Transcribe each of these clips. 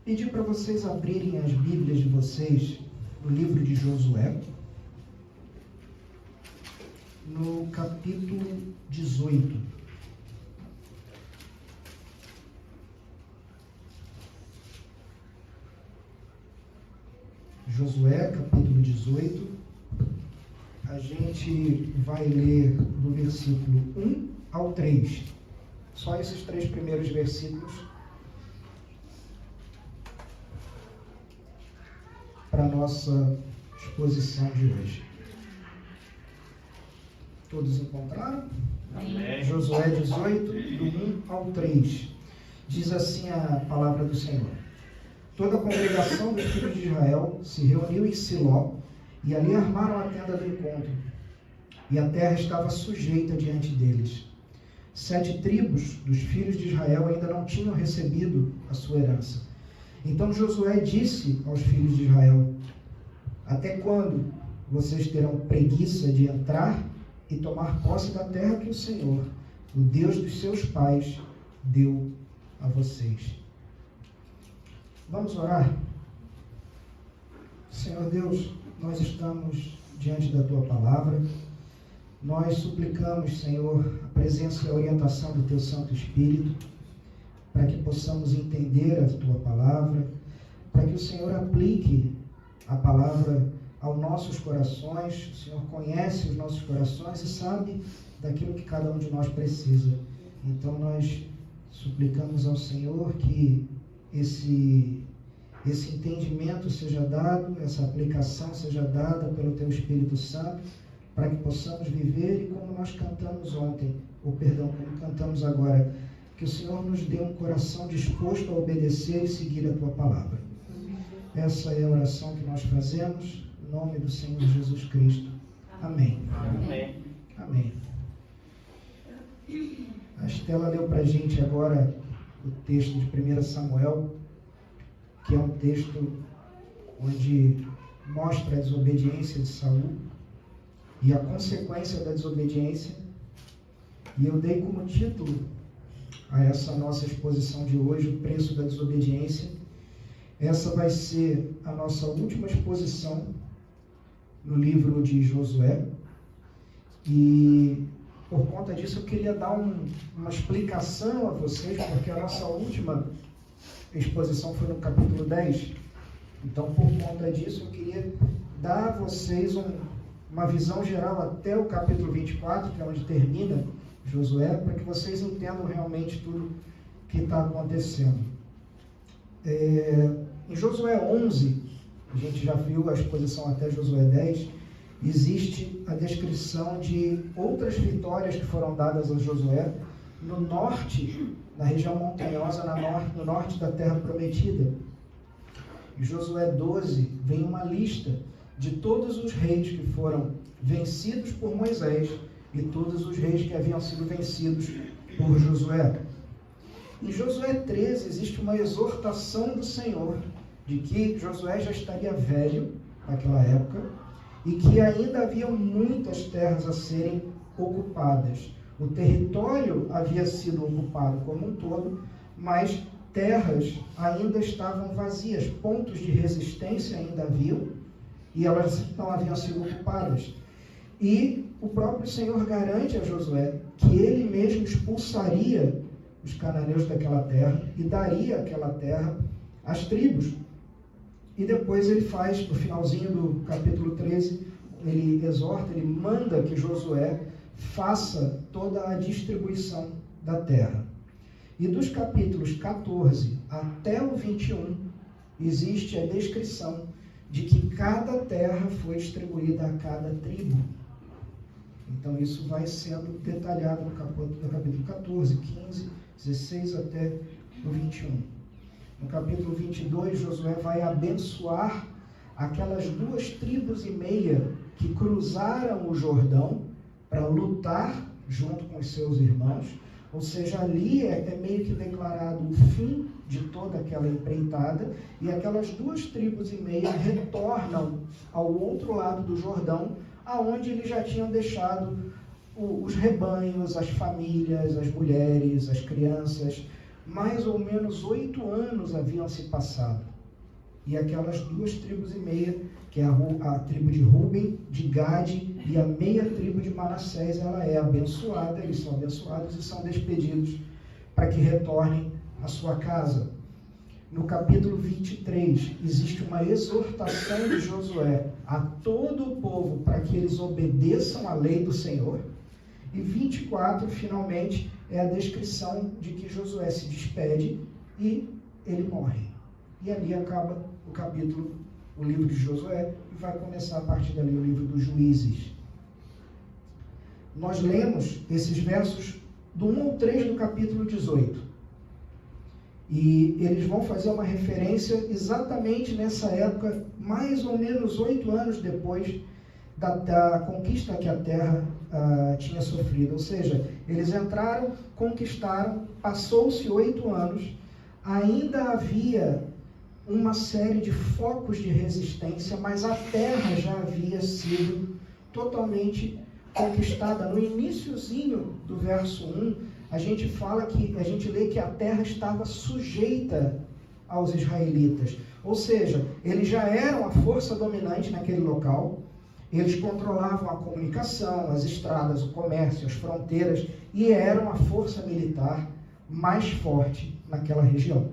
pedir para vocês abrirem as Bíblias de vocês no livro de Josué, no capítulo 18. Josué, capítulo 18. A gente vai ler do versículo 1 ao 3. Só esses 3 primeiros versículos para a nossa exposição de hoje. Todos encontraram? Amém. Josué 18, do 1 ao 3. Diz assim a palavra do Senhor. Toda a congregação dos filhos de Israel se reuniu em Siló, e ali armaram a tenda do encontro. E a terra estava sujeita diante deles. 7 tribos dos filhos de Israel ainda não tinham recebido a sua herança. Então Josué disse aos filhos de Israel: até quando vocês terão preguiça de entrar e tomar posse da terra que o Senhor, o Deus dos seus pais, deu a vocês? Vamos orar? Senhor Deus, nós estamos diante da Tua palavra. Nós suplicamos, Senhor, a presença e a orientação do Teu Santo Espírito, para que possamos entender a Tua palavra, para que o Senhor aplique a palavra aos nossos corações. O Senhor conhece os nossos corações e sabe daquilo que cada um de nós precisa. Então nós suplicamos ao Senhor que esse entendimento seja dado, essa aplicação seja dada pelo Teu Espírito Santo, para que possamos viver e como nós cantamos ontem, como cantamos agora, que o Senhor nos dê um coração disposto a obedecer e seguir a Tua palavra. Essa é a oração que nós fazemos, em nome do Senhor Jesus Cristo. Amém. Amém. Amém. A Estela leu para a gente agora o texto de 1 Samuel, que é um texto onde mostra a desobediência de Saul e a consequência da desobediência. E eu dei como título a essa nossa exposição de hoje, o preço da desobediência. Essa vai ser a nossa última exposição no livro de Josué. E por conta disso eu queria dar uma explicação a vocês, porque a nossa última exposição foi no capítulo 10. Então, por conta disso, eu queria dar a vocês uma visão geral até o capítulo 24, que é onde termina Josué, para que vocês entendam realmente tudo que está acontecendo. Em Josué 11, a gente já viu a exposição até Josué 10, existe a descrição de outras vitórias que foram dadas a Josué no norte, na região montanhosa, no norte da terra prometida. Em Josué 12 vem uma lista de todos os reis que foram vencidos por Moisés e todos os reis que haviam sido vencidos por Josué. Em Josué 13 existe uma exortação do Senhor de que Josué já estaria velho naquela época e que ainda havia muitas terras a serem ocupadas. O território havia sido ocupado como um todo, mas terras ainda estavam vazias, pontos de resistência ainda haviam e elas não haviam sido ocupadas. E o próprio Senhor garante a Josué que ele mesmo expulsaria os cananeus daquela terra e daria aquela terra às tribos. E depois ele faz, no finalzinho do capítulo 13, ele exorta, ele manda que Josué faça toda a distribuição da terra. E dos capítulos 14 até o 21, existe a descrição de que cada terra foi distribuída a cada tribo. Então isso vai sendo detalhado no capítulo 14, 15, 16 até o 21. No capítulo 22, Josué vai abençoar aquelas 2,5 tribos que cruzaram o Jordão para lutar junto com os seus irmãos. Ou seja, ali é meio que declarado o fim de toda aquela empreitada, e aquelas 2,5 tribos retornam ao outro lado do Jordão, aonde eles já tinham deixado os rebanhos, as famílias, as mulheres, as crianças, mais ou menos 8 anos haviam se passado. E aquelas 2,5 tribos, que é a tribo de Ruben, de Gade e a meia tribo de Manassés, ela é abençoada, eles são abençoados e são despedidos para que retornem à sua casa. No capítulo 23, existe uma exortação de Josué a todo o povo para que eles obedeçam à lei do Senhor. E 24, finalmente, é a descrição de que Josué se despede e ele morre. E ali acaba o capítulo, o livro de Josué, e vai começar a partir dali o livro dos Juízes. Nós lemos esses versos do 1 ao 3 do capítulo 18. E eles vão fazer uma referência exatamente nessa época, mais ou menos 8 anos depois da conquista que a terra tinha sofrido. Ou seja, eles entraram, conquistaram, passou-se 8 anos, ainda havia uma série de focos de resistência, mas a terra já havia sido totalmente conquistada. No iniciozinho do verso 1, a gente lê que a terra estava sujeita aos israelitas. Ou seja, eles já eram a força dominante naquele local, eles controlavam a comunicação, as estradas, o comércio, as fronteiras, e eram a força militar mais forte naquela região.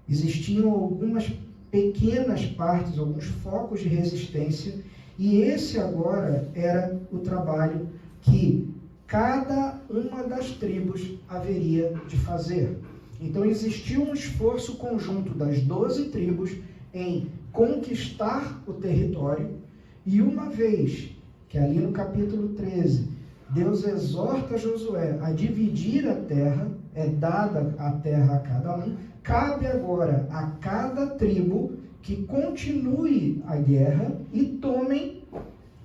Existiam algumas pequenas partes, alguns focos de resistência, e esse agora era o trabalho que cada uma das tribos haveria de fazer. Então existia um esforço conjunto das 12 tribos em conquistar o território, e uma vez que ali no capítulo 13, Deus exorta Josué a dividir a terra, é dada a terra a cada um, cabe agora a cada tribo que continue a guerra e tomem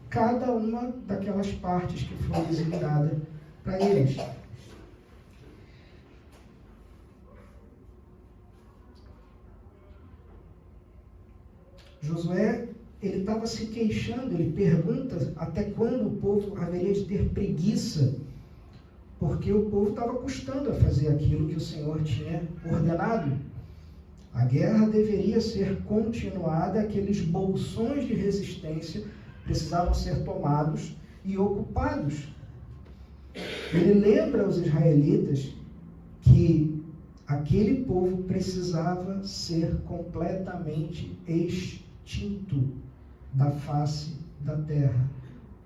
cada uma daquelas partes que foi designada para eles. Josué, ele estava se queixando, ele pergunta até quando o povo haveria de ter preguiça, porque o povo estava custando a fazer aquilo que o Senhor tinha ordenado. A guerra deveria ser continuada, aqueles bolsões de resistência precisavam ser tomados e ocupados. Ele lembra aos israelitas que aquele povo precisava ser completamente extinto da face da terra,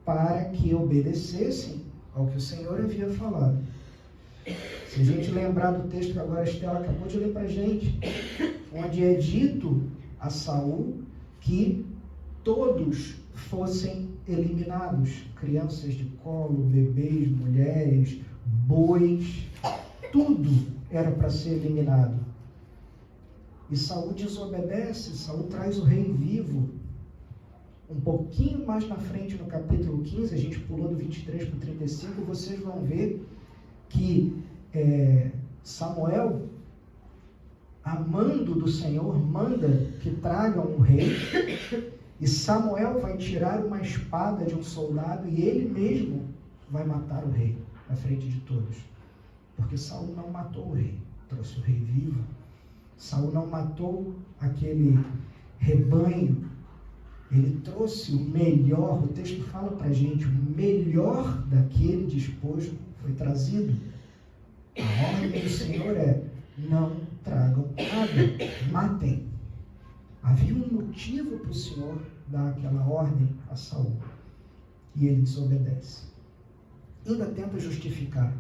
para que obedecessem ao que o Senhor havia falado. Se a gente lembrar do texto que agora a Estela acabou de ler para a gente, onde é dito a Saul que todos fossem eliminados, crianças de colo, bebês, mulheres, bois, tudo era para ser eliminado. E Saul desobedece, Saul traz o rei vivo. Um pouquinho mais na frente, no capítulo 15, a gente pulou do 23 para o 35, vocês vão ver que Samuel, amando do Senhor, manda que tragam um rei, e Samuel vai tirar uma espada de um soldado e ele mesmo vai matar o rei na frente de todos. Porque Saul não matou o rei, trouxe o rei vivo. Saul não matou aquele rebanho, ele trouxe o melhor. O texto fala para a gente, o melhor daquele despojo foi trazido. A ordem do Senhor é: não tragam nada, matem. Havia um motivo para o Senhor dar aquela ordem a Saul, e ele desobedece. Ainda tenta justificar,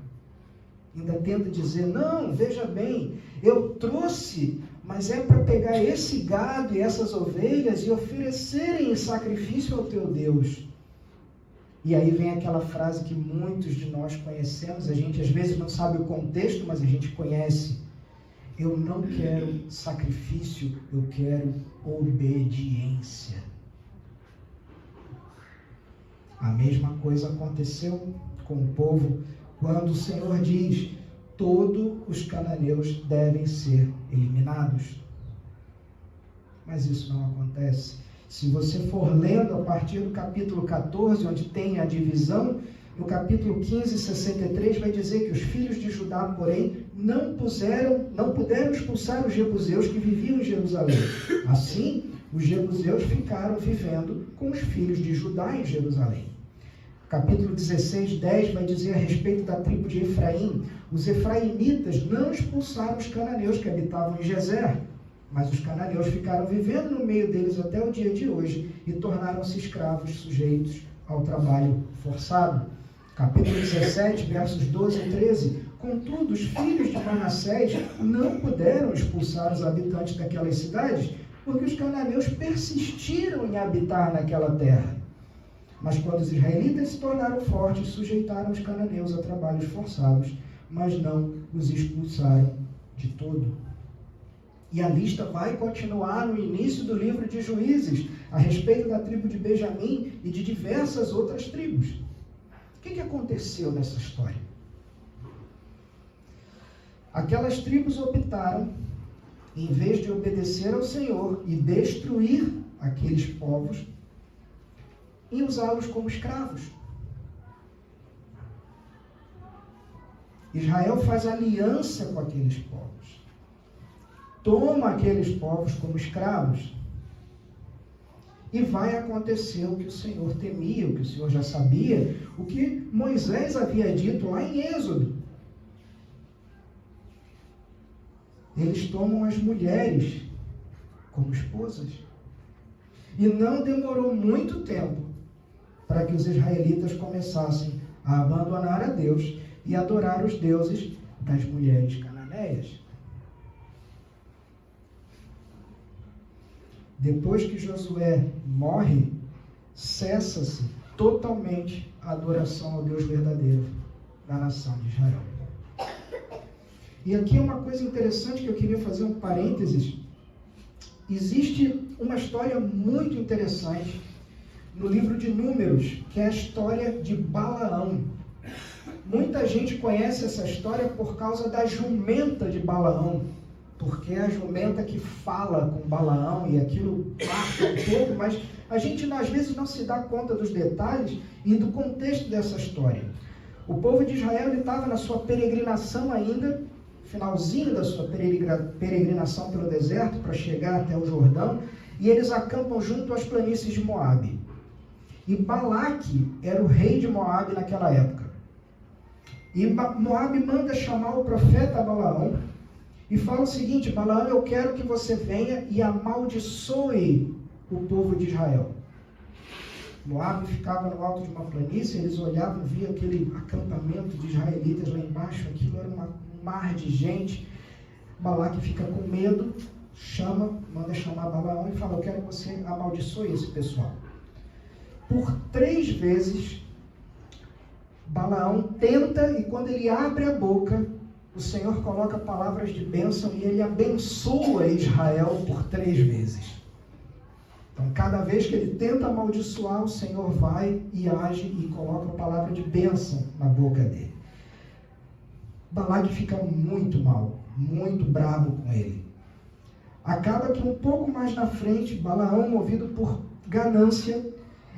ainda tenta dizer: não, veja bem, eu trouxe, mas é para pegar esse gado e essas ovelhas e oferecerem em sacrifício ao teu Deus. E aí vem aquela frase que muitos de nós conhecemos, a gente às vezes não sabe o contexto, mas a gente conhece: eu não quero sacrifício, eu quero obediência. A mesma coisa aconteceu com o povo quando o Senhor diz: todos os cananeus devem ser eliminados. Mas isso não acontece. Se você for lendo a partir do capítulo 14, onde tem a divisão, no capítulo 15, 63, vai dizer que os filhos de Judá, porém, não puderam expulsar os jebuseus que viviam em Jerusalém. Assim, os jebuseus ficaram vivendo com os filhos de Judá em Jerusalém. Capítulo 16, 10 vai dizer a respeito da tribo de Efraim: os efraimitas não expulsaram os cananeus que habitavam em Gezer, mas os cananeus ficaram vivendo no meio deles até o dia de hoje e tornaram-se escravos sujeitos ao trabalho forçado. Capítulo 17, versos 12 e 13. Contudo, os filhos de Manassés não puderam expulsar os habitantes daquelas cidades, porque os cananeus persistiram em habitar naquela terra. Mas quando os israelitas se tornaram fortes, sujeitaram os cananeus a trabalhos forçados, mas não os expulsaram de todo. E a lista vai continuar no início do livro de Juízes, a respeito da tribo de Benjamim e de diversas outras tribos. O que aconteceu nessa história? Aquelas tribos optaram, em vez de obedecer ao Senhor e destruir aqueles povos, em usá-los como escravos. Israel faz aliança com aqueles povos. Toma aqueles povos como escravos. E vai acontecer o que o Senhor temia, o que o Senhor já sabia, o que Moisés havia dito lá em Êxodo. Eles tomam as mulheres como esposas. E não demorou muito tempo para que os israelitas começassem a abandonar a Deus e adorar os deuses das mulheres cananeias. Depois que Josué morre, cessa-se totalmente a adoração ao Deus verdadeiro da nação de Israel. E aqui é uma coisa interessante que eu queria fazer um parênteses. Existe uma história muito interessante no livro de Números, que é a história de Balaão. Muita gente conhece essa história por causa da jumenta de Balaão, porque é a jumenta que fala com Balaão e aquilo marca um pouco, mas a gente às vezes não se dá conta dos detalhes e do contexto dessa história. O povo de Israel estava na sua peregrinação ainda, finalzinho da sua peregrinação pelo deserto para chegar até o Jordão, e eles acampam junto às planícies de Moabe. E Balaque era o rei de Moabe naquela época. E Moabe manda chamar o profeta Balaão e fala o seguinte: Balaão, eu quero que você venha e amaldiçoe o povo de Israel. Moabe ficava no alto de uma planície, eles olhavam, via aquele acampamento de israelitas lá embaixo, aquilo era um mar de gente. Balaque fica com medo, manda chamar Balaão e fala: eu quero que você amaldiçoe esse pessoal. Por 3 vezes, Balaão tenta, e quando ele abre a boca, o Senhor coloca palavras de bênção e ele abençoa Israel por 3 vezes. Então, cada vez que ele tenta amaldiçoar, o Senhor vai e age e coloca a palavra de bênção na boca dele. Balaque fica muito mal, muito bravo com ele. Acaba que um pouco mais na frente, Balaão, movido por ganância,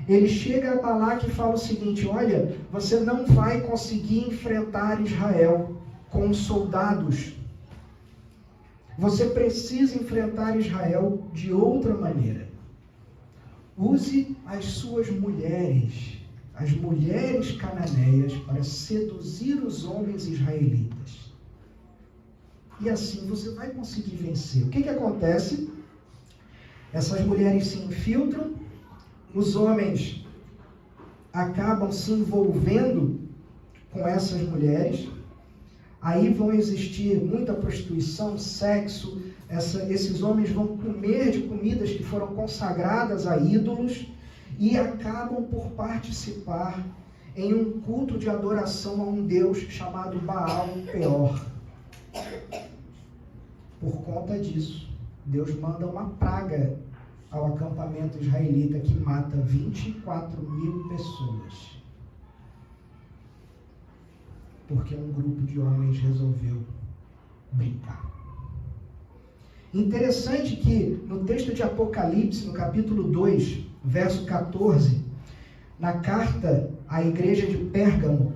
ele chega a Balaque e fala o seguinte: olha, você não vai conseguir enfrentar Israel com soldados. Você precisa enfrentar Israel de outra maneira. Use as suas mulheres, as mulheres cananeias, para seduzir os homens israelitas. E assim você vai conseguir vencer. O que acontece? Essas mulheres se infiltram, os homens acabam se envolvendo com essas mulheres. Aí vão existir muita prostituição, sexo. Esses homens vão comer de comidas que foram consagradas a ídolos e acabam por participar em um culto de adoração a um deus chamado Baal Peor. Por conta disso, Deus manda uma praga ao acampamento israelita que mata 24.000 pessoas. Porque um grupo de homens resolveu brincar. Interessante que no texto de Apocalipse, no capítulo 2, verso 14, na carta à igreja de Pérgamo,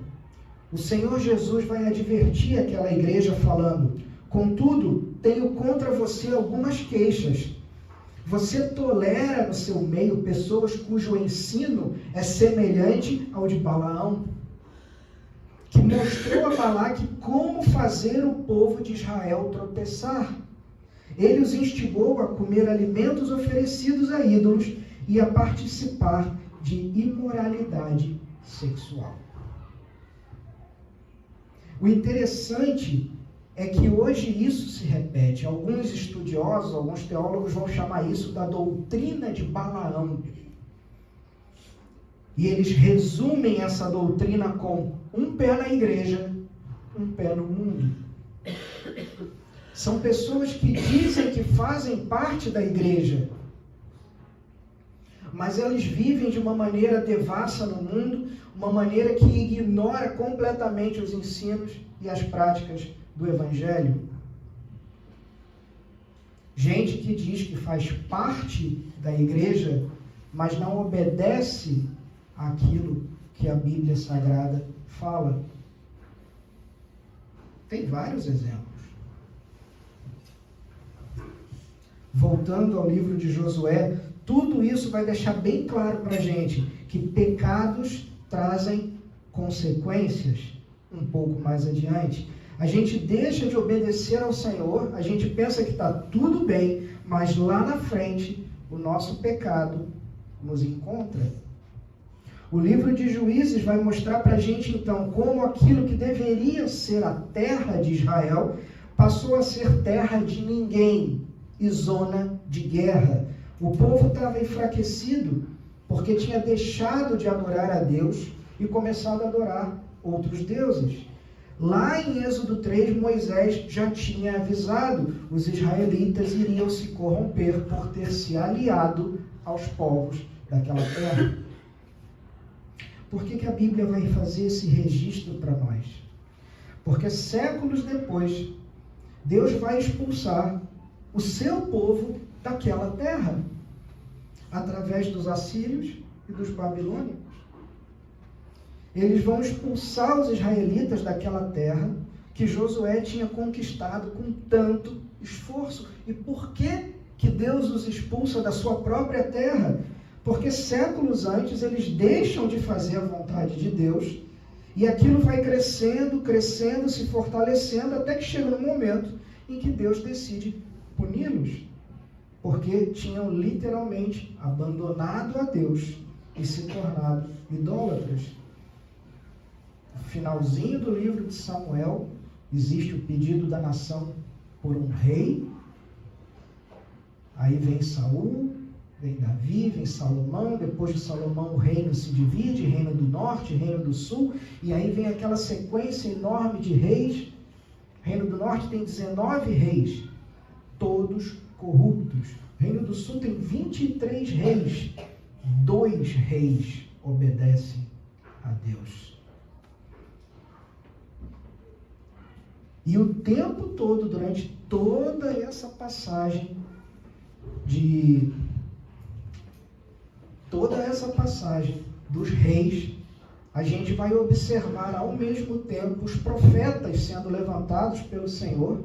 O Senhor Jesus vai advertir aquela igreja falando: contudo, tenho contra você algumas queixas. Você tolera no seu meio pessoas cujo ensino é semelhante ao de Balaão, que mostrou a Balaque como fazer o povo de Israel tropeçar. Ele os instigou a comer alimentos oferecidos a ídolos e a participar de imoralidade sexual. O interessante é que hoje isso se repete. Alguns estudiosos, alguns teólogos vão chamar isso da doutrina de Balaão. E eles resumem essa doutrina com um pé na igreja, um pé no mundo. São pessoas que dizem que fazem parte da igreja, mas elas vivem de uma maneira devassa no mundo, uma maneira que ignora completamente os ensinos e as práticas do Evangelho. Gente que diz que faz parte da igreja, mas não obedece àquilo que a Bíblia Sagrada fala. Tem vários exemplos. Voltando ao livro de Josué, tudo isso vai deixar bem claro para a gente que pecados trazem consequências. Um pouco mais adiante, a gente deixa de obedecer ao Senhor, a gente pensa que está tudo bem, mas lá na frente o nosso pecado nos encontra. O livro de Juízes vai mostrar para a gente então como aquilo que deveria ser a terra de Israel passou a ser terra de ninguém e zona de guerra. O povo estava enfraquecido porque tinha deixado de adorar a Deus e começado a adorar outros deuses. Lá em Êxodo 3, Moisés já tinha avisado: os israelitas iriam se corromper por ter se aliado aos povos daquela terra. Por que a Bíblia vai fazer esse registro para nós? Porque séculos depois, Deus vai expulsar o seu povo daquela terra, através dos assírios e dos babilônicos. Eles vão expulsar os israelitas daquela terra que Josué tinha conquistado com tanto esforço. E por que Deus os expulsa da sua própria terra? Porque séculos antes eles deixam de fazer a vontade de Deus e aquilo vai crescendo, crescendo, se fortalecendo, até que chega no momento em que Deus decide puni-los, porque tinham literalmente abandonado a Deus e se tornado idólatras. No finalzinho do livro de Samuel, existe o pedido da nação por um rei. Aí vem Saul, vem Davi, vem Salomão. Depois de Salomão o reino se divide, reino do norte, reino do sul, e aí vem aquela sequência enorme de reis. O reino do norte tem 19 reis, todos corruptos. O reino do sul tem 23 reis, 2 reis obedecem a Deus. E o tempo todo, durante toda essa passagem dos reis, a gente vai observar ao mesmo tempo os profetas sendo levantados pelo Senhor,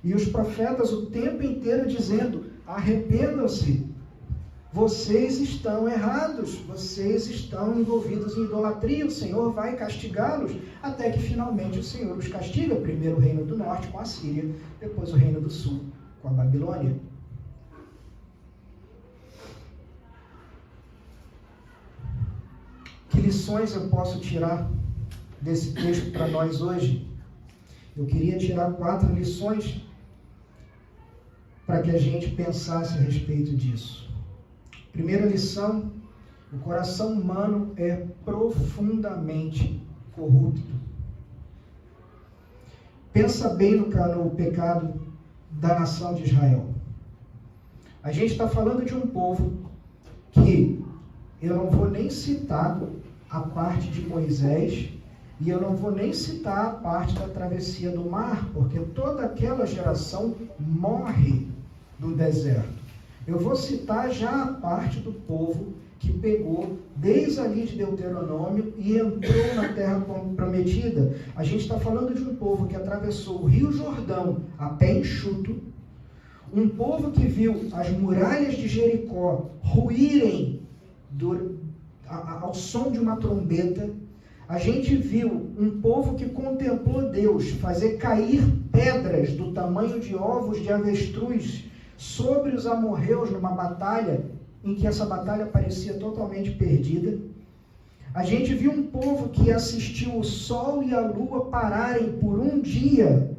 e os profetas o tempo inteiro dizendo: arrependam-se, vocês estão errados, vocês estão envolvidos em idolatria, o Senhor vai castigá-los, até que finalmente o Senhor os castiga. Primeiro o reino do norte com a Síria, depois o reino do sul com a Babilônia. Que lições eu posso tirar desse texto para nós hoje? Eu queria tirar 4 lições para que a gente pensasse a respeito disso. Primeira lição: o coração humano é profundamente corrupto. Pensa bem no pecado da nação de Israel. A gente está falando de um povo que eu não vou nem citar a parte de Moisés, e eu não vou nem citar a parte da travessia do mar, porque toda aquela geração morre no deserto. Eu vou citar já a parte do povo que pegou desde ali de Deuteronômio e entrou na terra prometida. A gente está falando de um povo que atravessou o Rio Jordão a pé enxuto, um povo que viu as muralhas de Jericó ruírem ao som de uma trombeta. A gente viu um povo que contemplou Deus fazer cair pedras do tamanho de ovos de avestruz sobre os amorreus numa batalha em que essa batalha parecia totalmente perdida. A gente viu um povo que assistiu o sol e a lua pararem por um dia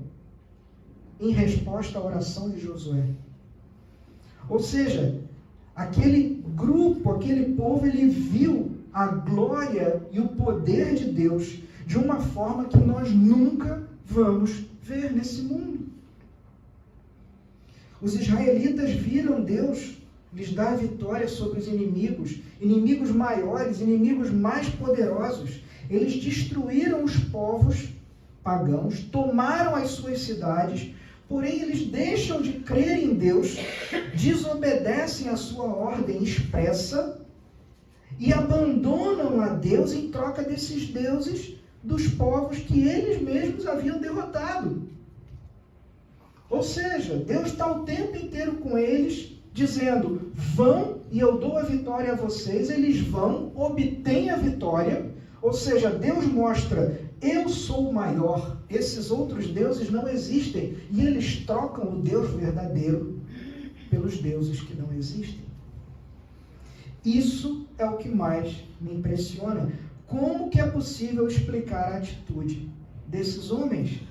em resposta à oração de Josué. Ou seja, aquele grupo, aquele povo, ele viu a glória e o poder de Deus de uma forma que nós nunca vamos ver nesse mundo. Os israelitas viram Deus lhes dar vitória sobre os inimigos maiores, inimigos mais poderosos. Eles destruíram os povos pagãos, tomaram as suas cidades, porém eles deixam de crer em Deus, desobedecem a sua ordem expressa e abandonam a Deus em troca desses deuses dos povos que eles mesmos haviam derrotado. Ou seja, Deus está o tempo inteiro com eles, dizendo, vão e eu dou a vitória a vocês. Eles vão, obtêm a vitória, ou seja, Deus mostra, eu sou o maior, esses outros deuses não existem, e eles trocam o Deus verdadeiro pelos deuses que não existem. Isso é o que mais me impressiona. Como que é possível explicar a atitude desses homens?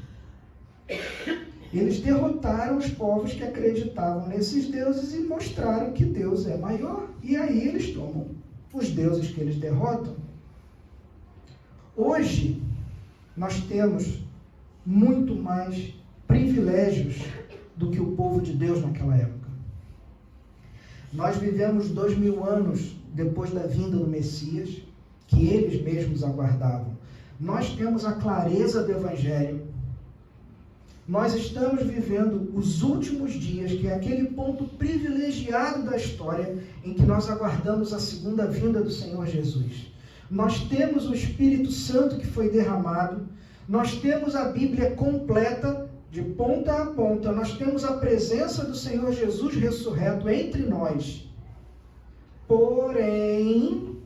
Eles derrotaram os povos que acreditavam nesses deuses e mostraram que Deus é maior. E aí eles tomam os deuses que eles derrotam. Hoje, nós temos muito mais privilégios do que o povo de Deus naquela época. Nós vivemos 2000 anos depois da vinda do Messias, que eles mesmos aguardavam. Nós temos a clareza do Evangelho. Nós estamos vivendo os últimos dias, que é aquele ponto privilegiado da história em que nós aguardamos a segunda vinda do Senhor Jesus. Nós temos o Espírito Santo que foi derramado, nós temos a Bíblia completa, de ponta a ponta, nós temos a presença do Senhor Jesus ressurreto entre nós. Porém,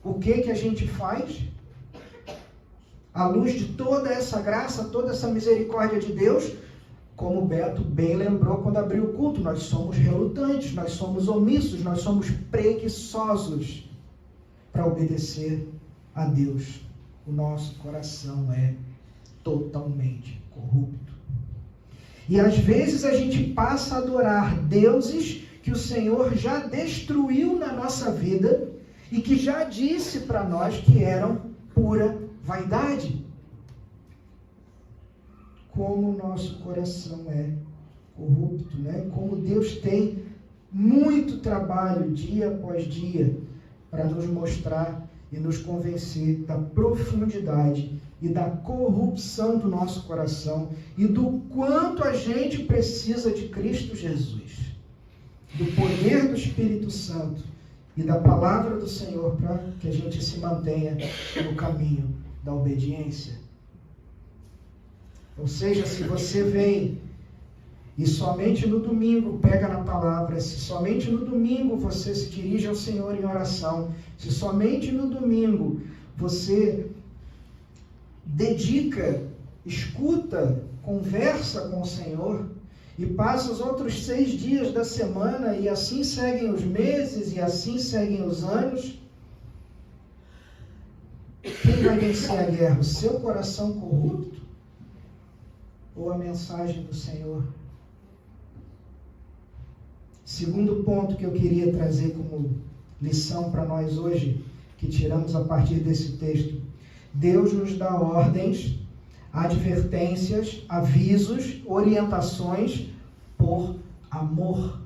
o que a gente faz? À luz de toda essa graça, toda essa misericórdia de Deus, como o Beto bem lembrou quando abriu o culto, nós somos relutantes, nós somos omissos, nós somos preguiçosos para obedecer a Deus. O nosso coração é totalmente corrupto. E às vezes a gente passa a adorar deuses que o Senhor já destruiu na nossa vida e que já disse para nós que eram pura vaidade. Como o nosso coração é corrupto, né? Como Deus tem muito trabalho dia após dia para nos mostrar e nos convencer da profundidade e da corrupção do nosso coração e do quanto a gente precisa de Cristo Jesus, do poder do Espírito Santo e da palavra do Senhor para que a gente se mantenha no caminho da obediência. Ou seja, se você vem e somente no domingo pega na palavra, se somente no domingo você se dirige ao Senhor em oração, se somente no domingo você dedica, escuta, conversa com o Senhor e passa os outros 6 dias da semana e assim seguem os meses e assim seguem os anos, quem vai vencer a guerra? O seu coração corrupto ou a mensagem do Senhor? Segundo ponto que eu queria trazer como lição para nós hoje, que tiramos a partir desse texto. Deus nos dá ordens, advertências, avisos, orientações por amor.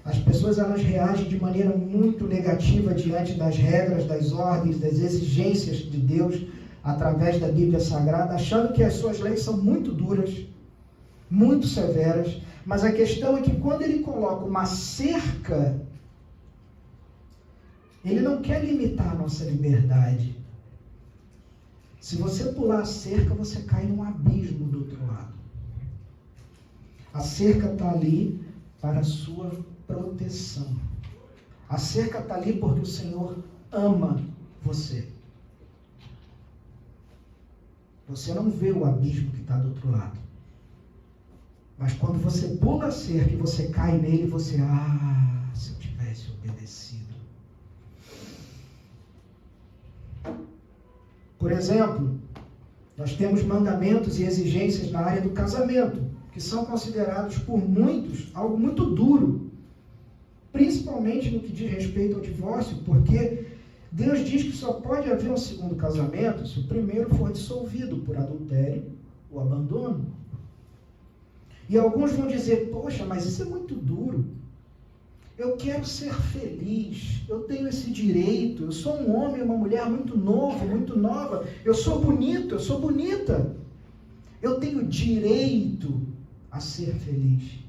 As pessoas elas reagem de maneira muito negativa diante das regras, das ordens, das exigências de Deus através da Bíblia Sagrada, achando que as suas leis são muito duras, muito severas, mas a questão é que quando ele coloca uma cerca, ele não quer limitar a nossa liberdade. Se você pular a cerca, você cai num abismo do outro lado. A cerca está ali para a sua proteção. A cerca está ali porque o Senhor ama você. Você não vê o abismo que está do outro lado. Mas quando você pula a cerca e você cai nele, você, se eu tivesse obedecido. Por exemplo, nós temos mandamentos e exigências na área do casamento, que são considerados por muitos algo muito duro, principalmente no que diz respeito ao divórcio, porque Deus diz que só pode haver um segundo casamento se o primeiro for dissolvido por adultério ou abandono. E alguns vão dizer, poxa, mas isso é muito duro. Eu quero ser feliz, eu tenho esse direito, eu sou um homem, uma mulher muito novo, muito nova, eu sou bonito, eu sou bonita. Eu tenho direito a ser feliz.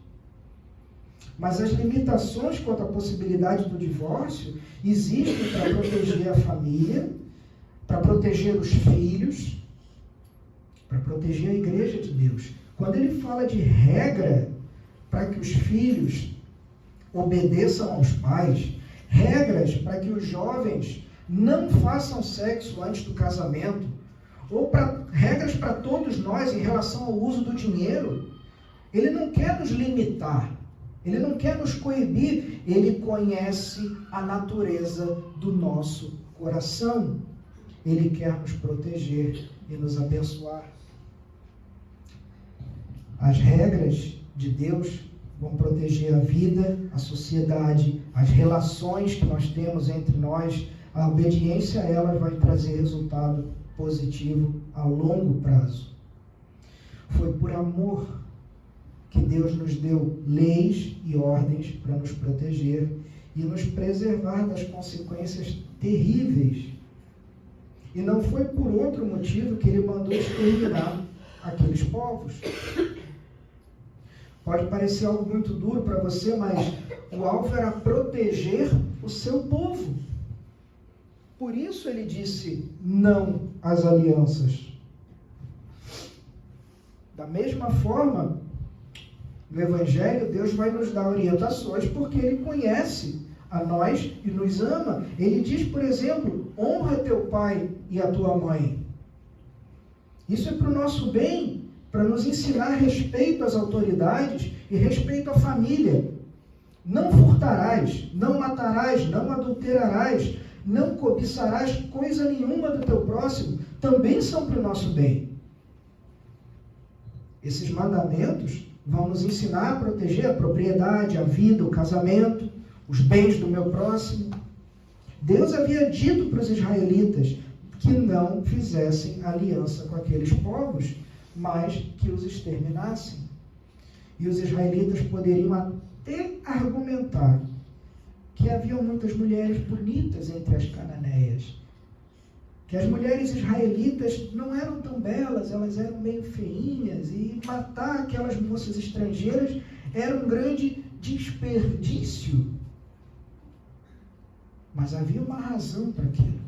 Mas as limitações quanto à possibilidade do divórcio existem para proteger a família, para proteger os filhos, para proteger a igreja de Deus. Quando ele fala de regra para que os filhos obedeçam aos pais, regras para que os jovens não façam sexo antes do casamento, ou regras para todos nós em relação ao uso do dinheiro, ele não quer nos limitar, ele não quer nos coibir, ele conhece a natureza do nosso coração, ele quer nos proteger e nos abençoar. As regras de Deus vão proteger a vida, a sociedade, as relações que nós temos entre nós. A obediência a elas vai trazer resultado positivo a longo prazo. Foi por amor que Deus nos deu leis e ordens para nos proteger e nos preservar das consequências terríveis. E não foi por outro motivo que ele mandou exterminar aqueles povos. Pode parecer algo muito duro para você, mas o alvo era proteger o seu povo. Por isso ele disse não às alianças. Da mesma forma, no Evangelho, Deus vai nos dar orientações porque Ele conhece a nós e nos ama. Ele diz, por exemplo, honra teu pai e a tua mãe. Isso é para o nosso bem, para nos ensinar respeito às autoridades e respeito à família. Não furtarás, não matarás, não adulterarás, não cobiçarás coisa nenhuma do teu próximo, também são para o nosso bem. Esses mandamentos vão nos ensinar a proteger a propriedade, a vida, o casamento, os bens do meu próximo. Deus havia dito para os israelitas que não fizessem aliança com aqueles povos, mas que os exterminassem. E os israelitas poderiam até argumentar que haviam muitas mulheres bonitas entre as cananeias, que as mulheres israelitas não eram tão belas, elas eram meio feinhas, e matar aquelas moças estrangeiras era um grande desperdício. Mas havia uma razão para aquilo.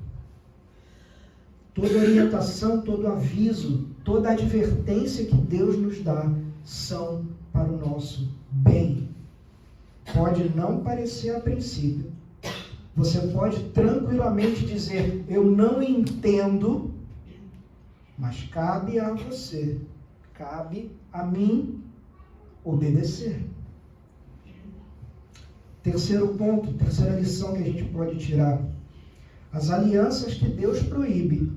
Toda orientação, todo aviso, toda advertência que Deus nos dá são para o nosso bem. Pode não parecer a princípio. Você pode tranquilamente dizer, eu não entendo, mas cabe a você, cabe a mim obedecer. Terceiro ponto, terceira lição que a gente pode tirar. As alianças que Deus proíbe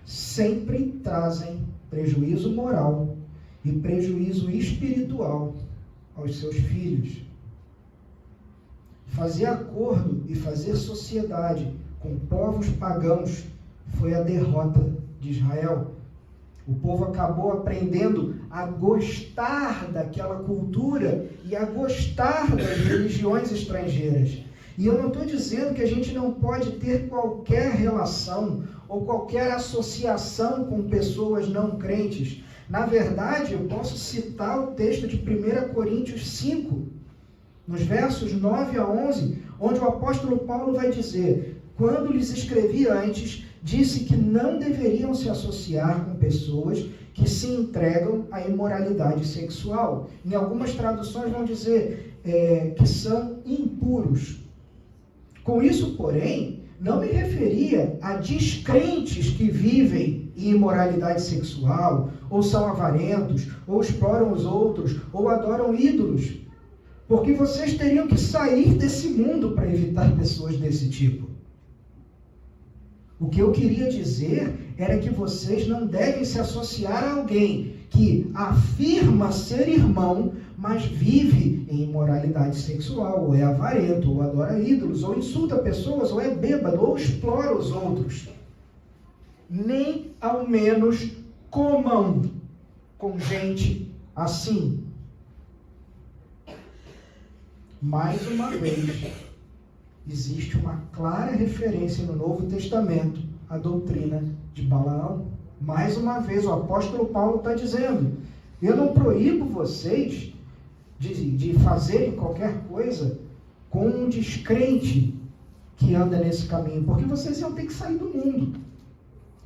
sempre trazem prejuízo moral e prejuízo espiritual aos seus filhos. Fazer acordo e fazer sociedade com povos pagãos foi a derrota de Israel. O povo acabou aprendendo a gostar daquela cultura e a gostar das religiões estrangeiras. E eu não estou dizendo que a gente não pode ter qualquer relação ou qualquer associação com pessoas não crentes, Na verdade, eu posso citar o texto de 1 Coríntios 5, nos versos 9 a 11, onde o apóstolo Paulo vai dizer: quando lhes escrevi antes, disse que não deveriam se associar com pessoas que se entregam à imoralidade sexual. Em algumas traduções vão dizer que são impuros. Com isso, porém, não me referia a descrentes que vivem em imoralidade sexual, ou são avarentos, ou exploram os outros, ou adoram ídolos. Porque vocês teriam que sair desse mundo para evitar pessoas desse tipo. O que eu queria dizer era que vocês não devem se associar a alguém que afirma ser irmão, mas vive em imoralidade sexual, ou é avarento, ou adora ídolos, ou insulta pessoas, ou é bêbado, ou explora os outros. Nem ao menos comam com gente assim. Mais uma vez, existe uma clara referência no Novo Testamento à doutrina de Balaão. Mais uma vez, o apóstolo Paulo está dizendo: eu não proíbo vocês de fazerem qualquer coisa com um descrente que anda nesse caminho, porque vocês iam ter que sair do mundo.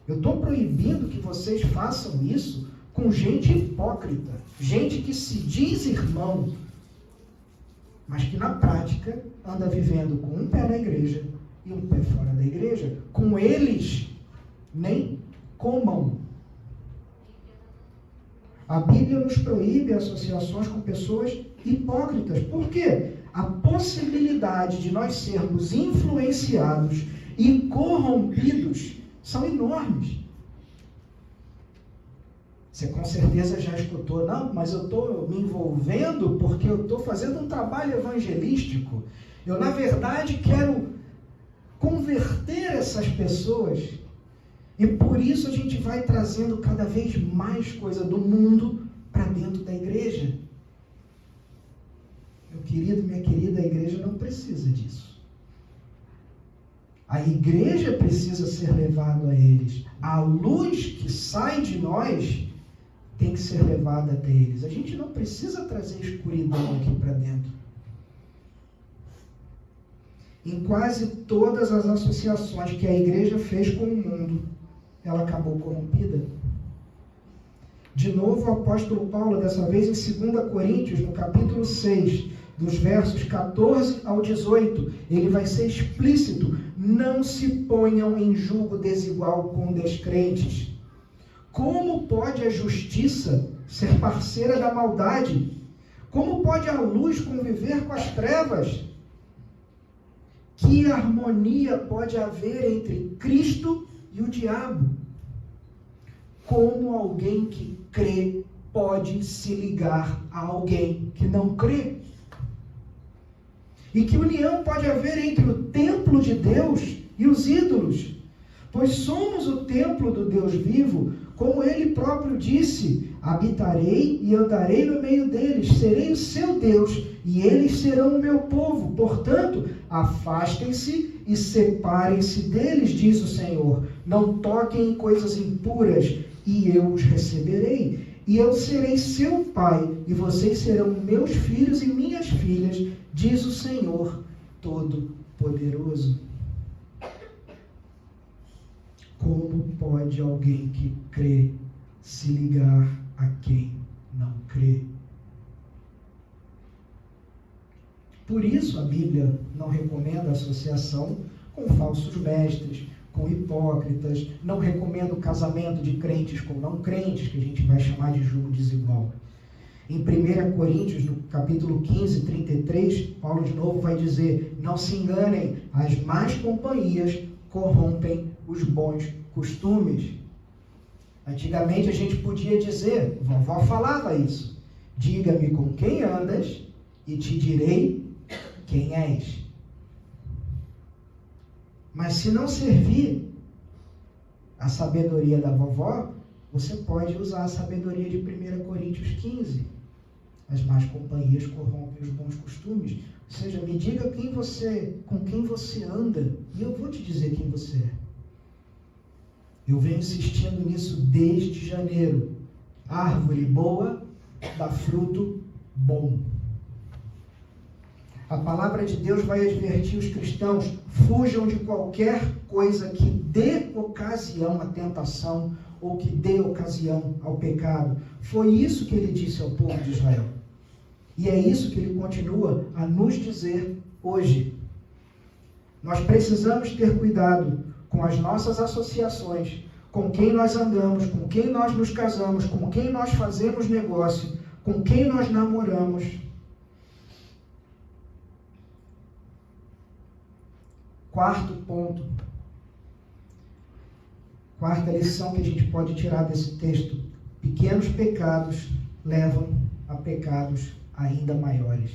Eu estou proibindo que vocês façam isso com gente hipócrita, gente que se diz irmão, mas que na prática anda vivendo com um pé na igreja e um pé fora da igreja. Com eles, nem comam. A Bíblia nos proíbe associações com pessoas hipócritas. Por quê? A possibilidade de nós sermos influenciados e corrompidos são enormes. Você com certeza já escutou: não, mas eu estou me envolvendo porque eu estou fazendo um trabalho evangelístico. Eu, na verdade, quero converter essas pessoas. E por isso a gente vai trazendo cada vez mais coisa do mundo para dentro da igreja. Meu querido, minha querida, a igreja não precisa disso. A igreja precisa ser levada a eles. A luz que sai de nós tem que ser levada até eles. A gente não precisa trazer escuridão aqui para dentro. Em quase todas as associações que a igreja fez com o mundo, ela acabou corrompida. De novo, o apóstolo Paulo, dessa vez em 2 Coríntios, no capítulo 6, dos versos 14 ao 18, ele vai ser explícito: não se ponham em julgo desigual com descrentes. Como pode a justiça ser parceira da maldade? Como pode a luz conviver com as trevas? Que harmonia pode haver entre Cristo e o diabo? Como alguém que crê pode se ligar a alguém que não crê? E que união pode haver entre o templo de Deus e os ídolos? Pois somos o templo do Deus vivo, como ele próprio disse: habitarei e andarei no meio deles, serei o seu Deus, e eles serão o meu povo. Portanto, afastem-se e separem-se deles, diz o Senhor. Não toquem em coisas impuras, e eu os receberei. E eu serei seu pai, e vocês serão meus filhos e minhas filhas, diz o Senhor Todo-Poderoso. Como pode alguém que crê se ligar a quem não crê? Por isso a Bíblia não recomenda associação com falsos mestres, com hipócritas, não recomenda o casamento de crentes com não crentes, que a gente vai chamar de julgo desigual. Em 1 Coríntios, no capítulo 15, 33, Paulo de novo vai dizer: não se enganem, as más companhias corrompem os bons costumes. Antigamente a gente podia dizer, vovó falava isso: diga-me com quem andas e te direi quem és. Mas se não servir a sabedoria da vovó, você pode usar a sabedoria de 1 Coríntios 15. As más companhias corrompem os bons costumes. Ou seja, me diga com quem você anda, e eu vou te dizer quem você é. Eu venho insistindo nisso desde janeiro. árvore boa dá fruto bom. A palavra de Deus vai advertir os cristãos: fujam de qualquer coisa que dê ocasião à tentação ou que dê ocasião ao pecado. Foi isso que ele disse ao povo de Israel. E é isso que ele continua a nos dizer hoje. Nós precisamos ter cuidado com as nossas associações, com quem nós andamos, com quem nós nos casamos, com quem nós fazemos negócio, com quem nós namoramos. Quarto ponto. Quarta lição que a gente pode tirar desse texto: pequenos pecados levam a pecados ainda maiores.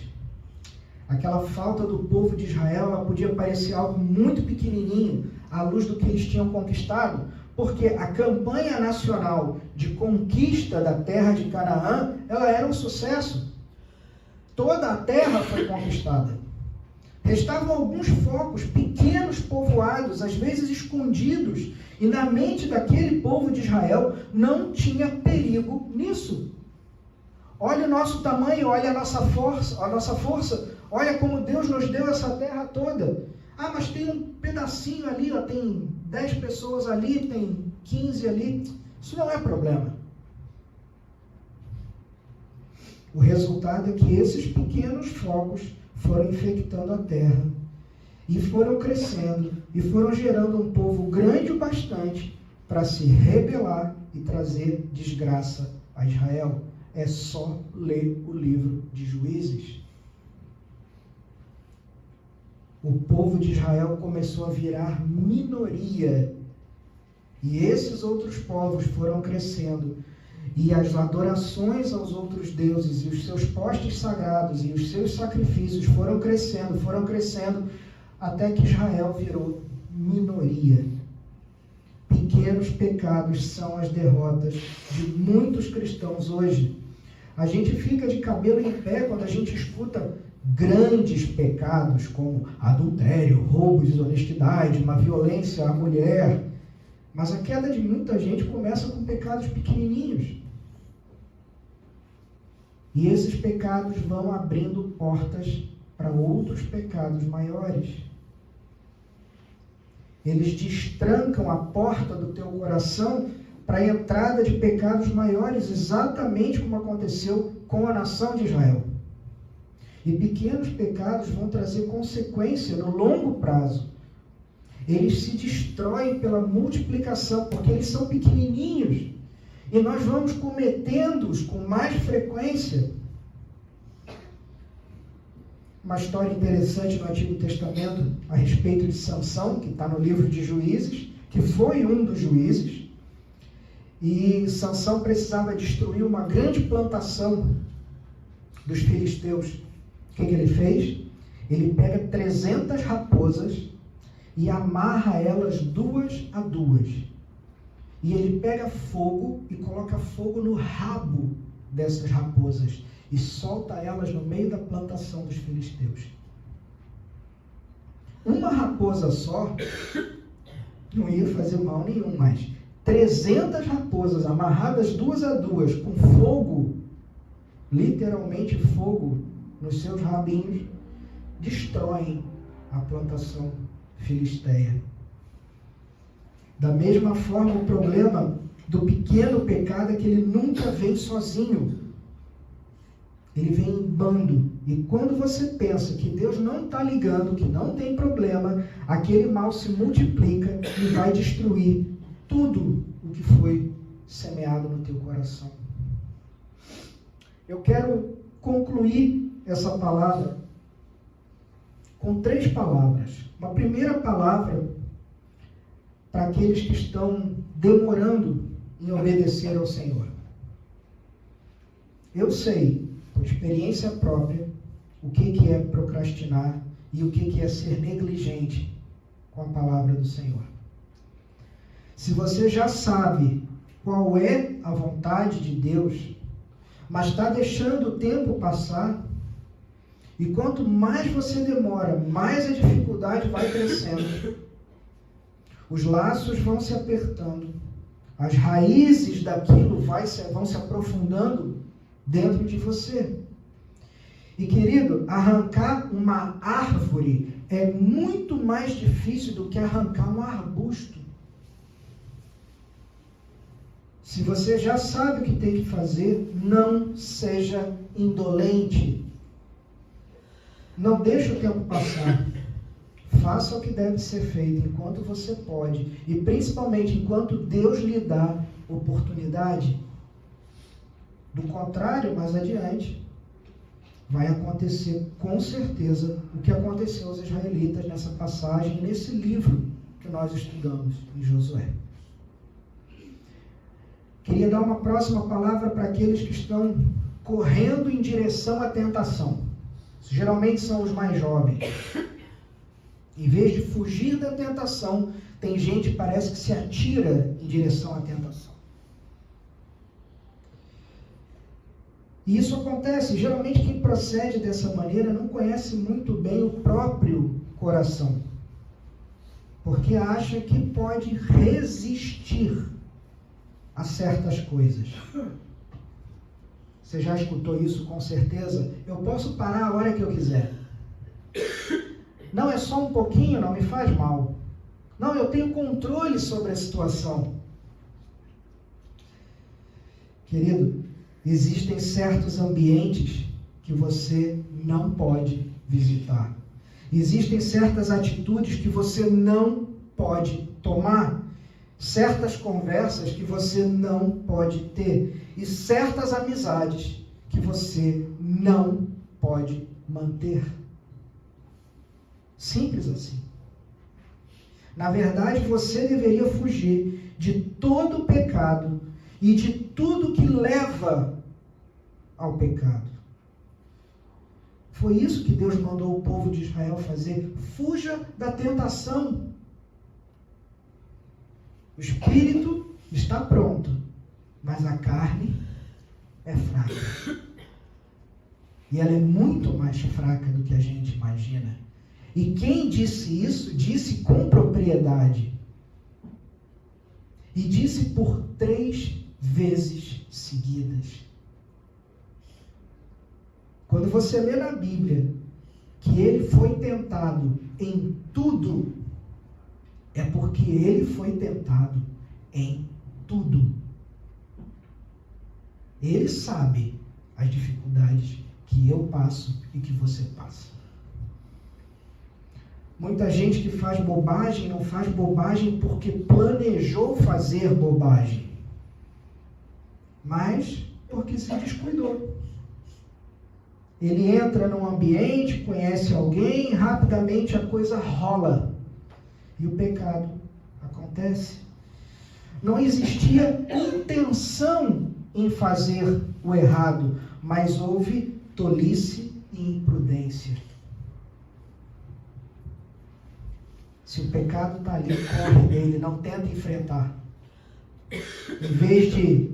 Aquela falta do povo de Israel, ela podia parecer algo muito pequenininho à luz do que eles tinham conquistado, porque a campanha nacional de conquista da terra de Canaã, ela era um sucesso. Toda a terra foi conquistada. Restavam alguns focos, pequenos povoados, às vezes escondidos, e na mente daquele povo de Israel não tinha perigo nisso. Olha o nosso tamanho, olha a nossa força, olha como Deus nos deu essa terra toda. Ah, mas tem um pedacinho ali, ó, tem 10 pessoas ali, tem 15 ali. Isso não é problema. O resultado é que esses pequenos focos foram infectando a terra e foram crescendo e foram gerando um povo grande o bastante para se rebelar e trazer desgraça a Israel. É só ler o livro de Juízes. O povo de Israel começou a virar minoria e esses outros povos foram crescendo. E as adorações aos outros deuses e os seus postes sagrados e os seus sacrifícios foram crescendo, até que Israel virou minoria. Pequenos pecados são as derrotas de muitos cristãos hoje. A gente fica de cabelo em pé quando a gente escuta grandes pecados como adultério, roubo, desonestidade, uma violência à mulher. Mas a queda de muita gente começa com pecados pequenininhos. E esses pecados vão abrindo portas para outros pecados maiores. Eles destrancam a porta do teu coração para a entrada de pecados maiores, exatamente como aconteceu com a nação de Israel. E pequenos pecados vão trazer consequência no longo prazo. Eles se destroem pela multiplicação, porque eles são pequenininhos. E nós vamos cometendo-os com mais frequência. Uma história interessante no Antigo Testamento a respeito de Sansão, que está no livro de Juízes, que foi um dos juízes. E Sansão precisava destruir uma grande plantação dos filisteus. O que ele fez? Ele pega 300 raposas e amarra elas 2 a 2. E ele pega fogo e coloca fogo no rabo dessas raposas e solta elas no meio da plantação dos filisteus. Uma raposa só não ia fazer mal nenhum, mas 300 raposas amarradas 2 a 2 com fogo, literalmente fogo, nos seus rabinhos, destroem a plantação filisteia. Da mesma forma, o problema do pequeno pecado é que ele nunca vem sozinho. Ele vem em bando. E quando você pensa que Deus não está ligando, que não tem problema, aquele mal se multiplica e vai destruir tudo o que foi semeado no teu coração. Eu quero concluir essa palavra com 3 palavras. Uma primeira palavra para aqueles que estão demorando em obedecer ao Senhor. Eu sei, por experiência própria, o que é procrastinar e o que é ser negligente com a palavra do Senhor. Se você já sabe qual é a vontade de Deus, mas está deixando o tempo passar, e quanto mais você demora, mais a dificuldade vai crescendo. Os laços vão se apertando, As raízes daquilo vão se aprofundando dentro de você. E, querido, arrancar uma árvore é muito mais difícil do que arrancar um arbusto. Se você já sabe o que tem que fazer, não seja indolente. Não deixe o tempo passar. Faça o que deve ser feito enquanto você pode. E principalmente enquanto Deus lhe dá oportunidade. Do contrário, mais adiante, vai acontecer com certeza o que aconteceu aos israelitas nessa passagem, nesse livro que nós estudamos em Josué. Queria dar uma próxima palavra para aqueles que estão correndo em direção à tentação. Geralmente são os mais jovens. Em vez de fugir da tentação, tem gente que parece que se atira em direção à tentação. E isso acontece. Geralmente quem procede dessa maneira não conhece muito bem o próprio coração. Porque acha que pode resistir a certas coisas. Você já escutou isso com certeza? Eu posso parar a hora que eu quiser. Não, é só um pouquinho, não me faz mal. Não, eu tenho controle sobre a situação. Querido, existem certos ambientes que você não pode visitar. Existem certas atitudes que você não pode tomar. Certas conversas que você não pode ter. E certas amizades que você não pode manter. Simples assim. Na verdade, você deveria fugir de todo o pecado e de tudo que leva ao pecado. Foi isso que Deus mandou o povo de Israel fazer. Fuja da tentação. O espírito está pronto, mas a carne é fraca. E ela é muito mais fraca do que a gente imagina. E quem disse isso, disse com propriedade. E disse por 3 vezes seguidas. Quando você lê na Bíblia que ele foi tentado em tudo, é porque ele foi tentado em tudo. Ele sabe as dificuldades que eu passo e que você passa. Muita gente que faz bobagem não faz bobagem porque planejou fazer bobagem, mas porque se descuidou. Ele entra num ambiente, conhece alguém, rapidamente a coisa rola. E o pecado acontece. Não existia intenção em fazer o errado, mas houve tolice e imprudência. Se o pecado está ali, corre dele, não tenta enfrentar. Em vez de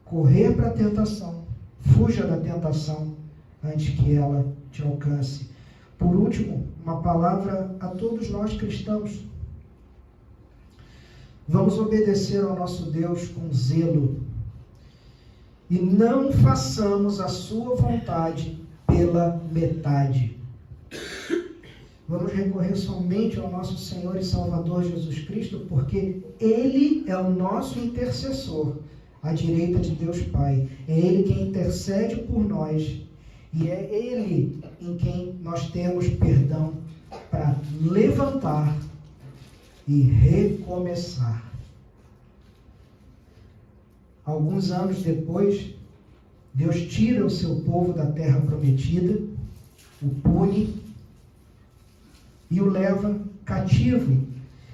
correr para a tentação, fuja da tentação antes que ela te alcance. Por último, uma palavra a todos nós cristãos. Vamos obedecer ao nosso Deus com zelo. E não façamos a sua vontade pela metade. Vamos recorrer somente ao nosso Senhor e Salvador Jesus Cristo, porque Ele é o nosso intercessor, à direita de Deus Pai. É Ele quem intercede por nós. E é Ele em quem nós temos perdão para levantar e recomeçar. Alguns anos depois, Deus tira o seu povo da terra prometida, o pune e o leva cativo.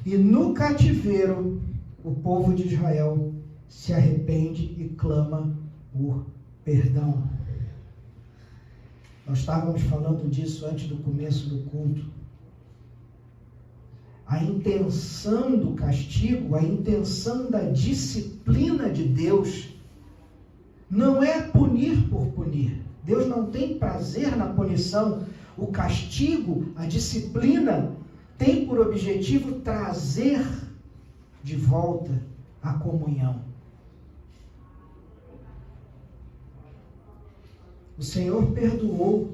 E no cativeiro, o povo de Israel se arrepende e clama por perdão. Nós estávamos falando disso antes do começo do culto. A intenção do castigo, a intenção da disciplina de Deus, não é punir por punir. Deus não tem prazer na punição. O castigo, a disciplina, tem por objetivo trazer de volta a comunhão, O Senhor perdoou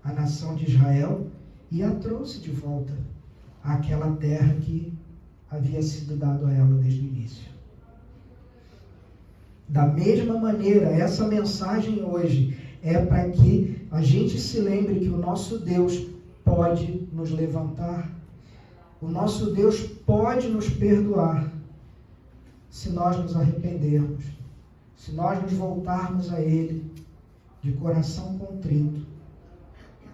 a nação de Israel e a trouxe de volta àquela terra que havia sido dado a ela desde o início. Da mesma maneira, essa mensagem hoje é para que a gente se lembre que o nosso Deus pode nos levantar. O nosso Deus pode nos perdoar se nós nos arrependermos, se nós nos voltarmos a Ele de coração contrito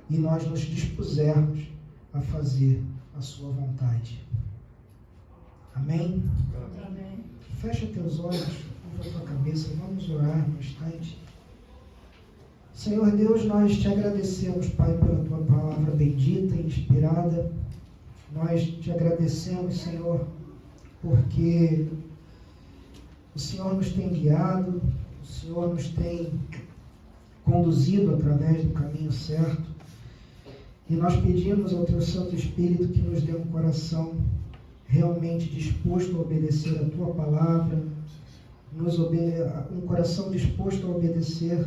e nós nos dispusermos a fazer a sua vontade. Amém? Amém. Fecha teus olhos, curva a tua cabeça, vamos orar no instante. Senhor Deus, nós te agradecemos, Pai, pela tua palavra bendita e inspirada. Nós te agradecemos, Senhor, porque o Senhor nos tem guiado, o Senhor nos tem conduzido através do caminho certo. E nós pedimos ao teu Santo Espírito que nos dê um coração realmente disposto a obedecer a tua palavra, um coração disposto a obedecer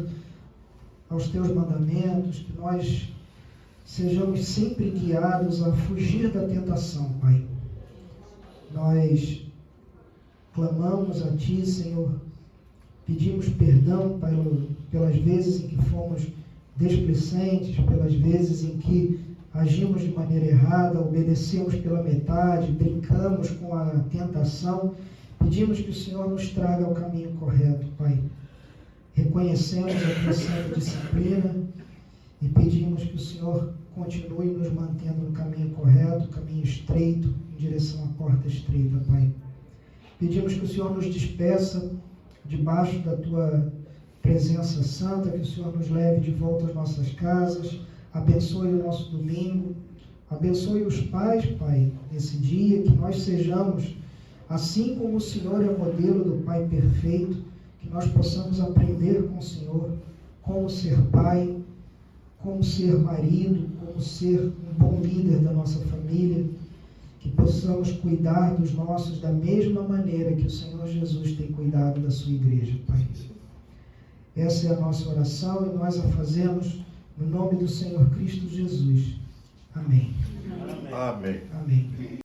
aos teus mandamentos, que nós sejamos sempre guiados a fugir da tentação, Pai. Nós clamamos a Ti, Senhor, pedimos perdão, Pai, pelas vezes em que fomos desplicentes, pelas vezes em que agimos de maneira errada, obedecemos pela metade, brincamos com a tentação. Pedimos que o Senhor nos traga ao caminho correto, Pai. Reconhecemos a tua santa disciplina e pedimos que o Senhor continue nos mantendo no caminho correto, caminho estreito, em direção à porta estreita, Pai. Pedimos que o Senhor nos despeça debaixo da tua presença santa, que o Senhor nos leve de volta às nossas casas, abençoe o nosso domingo, abençoe os pais, Pai, nesse dia, que nós sejamos, assim como o Senhor é o modelo do Pai perfeito, que nós possamos aprender com o Senhor como ser pai, como ser marido, como ser um bom líder da nossa família, que possamos cuidar dos nossos da mesma maneira que o Senhor Jesus tem cuidado da sua igreja, Pai. Essa é a nossa oração e nós a fazemos no nome do Senhor Cristo Jesus. Amém. Amém. Amém.